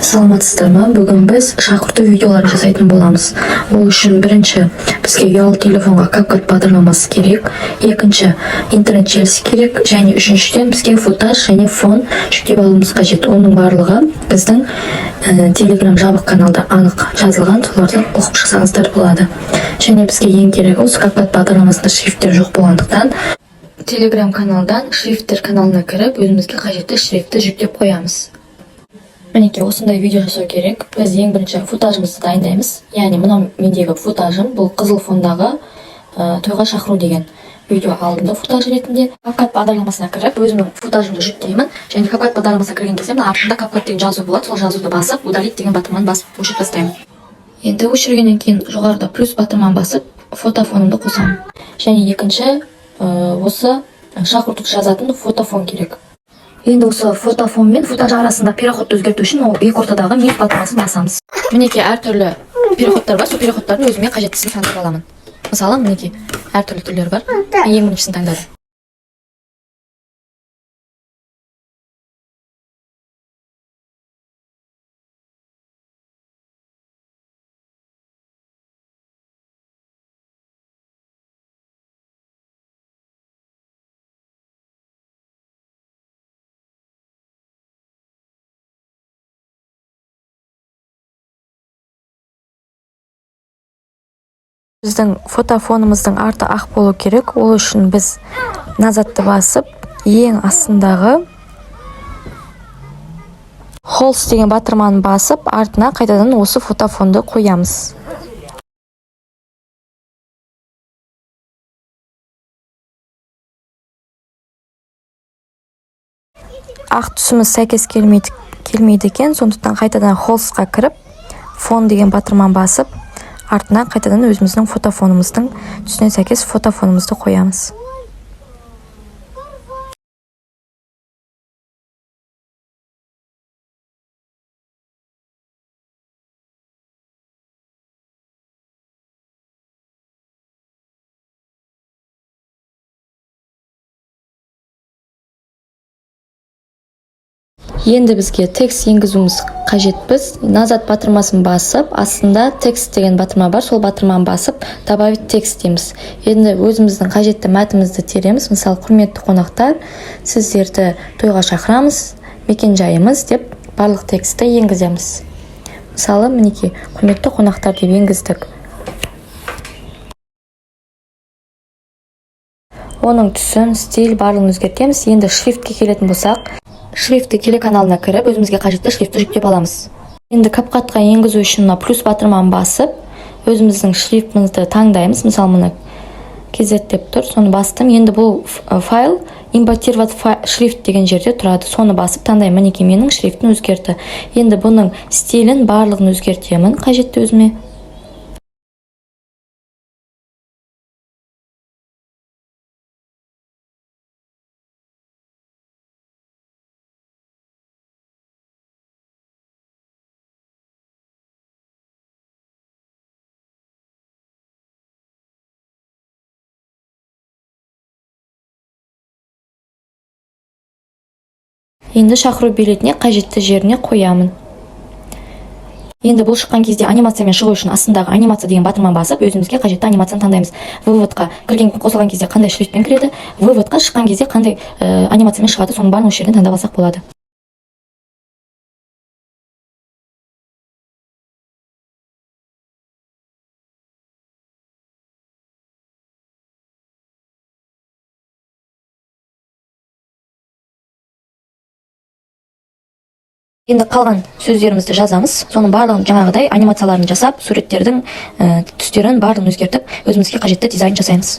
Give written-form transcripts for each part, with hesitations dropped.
Саламатсыздарбы? Бүгін біз шақырту видеоларын жасайтын боламыз. Ол үшін бірінші бізге ұялы телефонға CapCut бағдарламасы керек, екінші интернет желісі керек, және үшіншіден бізге футаж және фон жүктеп алуымыз қажет. Оның барлығы біздің Telegram жабық каналда анық жазылған, соларды оқып шықсаңыздар болады. Және бізге ең керегі осы CapCut бағдарламасында шрифттер жоқ болғандықтан Telegram каналдан шрифттер каналына кіріп, өзімізге қажетті шрифтті жүктеп қоямыз. Мінекей осындай видео жасау керек. Біз ең бірінші футажымызды дайындаймыз. Яғни мынау мендегі футажым, бұл қызыл фондағы тойға шақыру деген видео алдымда футаж ретінде. CapCut бағдарламасына кіріп, өзімнің футажымды жүктеймін. Және CapCut бағдарламасына кірген кезде мына артында CapCut деген жазу болады. Сол жазуды басып, удалить деген батырманы басып өшіріп тастаймын. Енді өшіргеннен кейін жоғарыда плюс батырманы басып, фотофонымды қосамын. Және екінші осы шақыртуды жазатын фотофон керек. Енді осы фотофон мен футаж арасында переходты өзгерту үшін ол екі ортадағы миф батырмасын басамыз. Мінекей әртүрлі переходтар бар, сол переходтардың өзіме қажеттісін таңдап аламын. Мысалы, мінекей әртүрлі түрлері бар. Мен ең біріншісін таңдадым. Біздің фотофонымыздың арты ақ болу керек. Ол үшін біз назатты басып, ең астындағы холст деген батырманы басып, артына қайтадан осы фотофонды қоямыз. Ақ түсіміз сәйкес келмейді екен, сондықтан қайтадан холстқа кіріп, фон деген батырманы басып, артына қайтадан өзіміздің фотофонымыздың түсіне сәйкес фотофонымызды қоямыз. Енді бізге текст енгізуіміз қажетпіз. Назат батырмасын басып, астында текст деген батырма бар, сол батырманы басып, добавить текст дейміз. Енді өзіміздің қажетті мәтінімізді тереміз. Мысалы, құрметті қонақтар, сіздерді тойға шақырамыз, мекен жайымыз деп барлық текстті енгіземіз. Мысалы, мінекей, құрметті қонақтар деп енгіздік. Оның түсін, стиль барлығын өзгертеміз. Енді шрифтке келетін болсақ, шрифтті телеканалына кіріп, өзімізге қажетті шрифтті жүктеп аламыз. Енді CapCutқа енгізу үшін плюс батырманы басып, өзіміздің шрифтімізді таңдаймыз. Мысалы, мұны KZ деп тұр, соны бастым. Енді бұл файл импортировать шрифт деген жерде тұрады. Соны басып таңдаймын. Мінекей менің шрифтім өзгерді. Енді бұның стилін барлығын өзгертемін қажетті өзіме. Енді шақыру билетіне қажетті жеріне қоямын. Енді бұл шыққан кезде анимациямен шығу үшін астындағы анимация деген батырманы басып, өзімізге қажетті анимацияны таңдаймыз. Выводқа қосылған кезде қандай шрифтпен кіреді, выводқа шыққан кезде қандай анимациямен шығады, соның барлығын осы жерден таңдап алсақ болады. Енді қалған сөздерімізді жазамыз. Соның барлығын жаңағыдай анимацияларын жасап, суреттердің түстерін барлығын өзгертіп, өзімізге қажетті дизайн жасаймыз.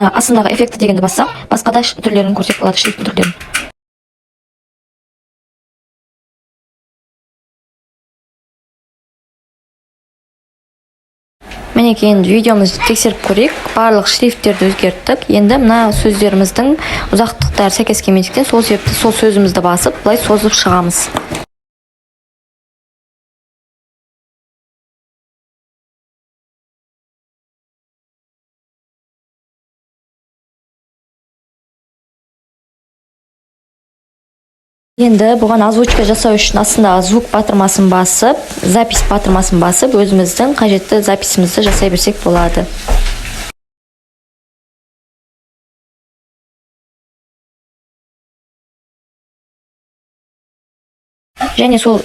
Астындағы эффекті дегенді бассақ, басқа да түрлерін көрсек болады, шрифттің түрлерін. Мінекей енді видеомызды тексеріп көрейік. Барлық шрифттерді өзгерттік. Енді мына сөздеріміздің ұзақтықтары сәйкес келмегендіктен сол себепті сол сөзімізді басып, былай созып шығамыз. Енді бұған озвучка жасау үшін астындағы звук батырмасын басып, запись батырмасын басып, өзіміздің қажетті записімізді жасай берсек болады. Және сол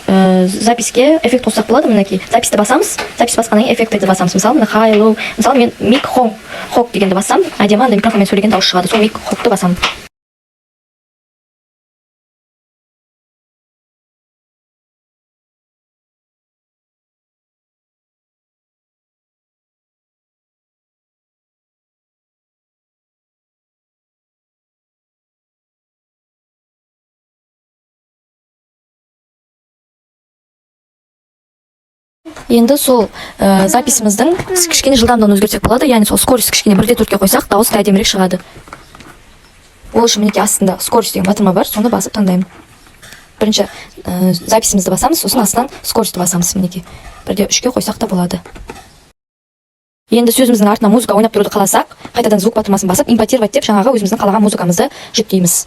записке эффект қоссақ болады. Мінекей записті басамыз, запись басқаннан кейін эффекттерді басамыз. Мысалы, мына хайлоу, мысалы мен мик хок дегенді бассам, әдемі андай микрофонмен сөйлеген дауыс шығады. Сол мик хокты басамын. Енді сол записіміздің кішкене жылдамдығын өзгертсек болады. Яғни сол скорость кішкене 1/4-ке қойсақ, дауыс әдемірек шығады. Ол үшін мінекей астында скорость деген батырма бар, соны басып таңдаймын. Бірінші записімізді басамыз, сосын астынан скоростьті басамыз. Мінекей 1/3-ке қойсақ та болады. Енді сөзіміздің артына музыка ойнап тұруды қаласақ, қайтадан звук батырмасын басып, импортировать деп жаңағы өзіміздің қалаған музыкамызды жүктейміз.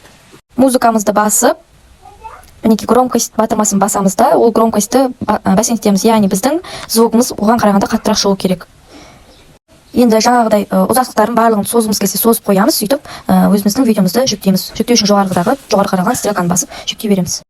Музыкамызды басып, мінекей громкость батырмасын басамыз да, ол громкостьті бәсеңдетеміз. Яғни біздің звугымыз оған қарағанда қаттырақ шығу керек. Енді жаңағыдай ұзақтықтарын барлығын созғымыз келсе созып қоямыз, сөйтіп өзіміздің видеомызды жүктейміз. Жүктеу үшін жоғары қараған стрелканы басып жүктей береміз.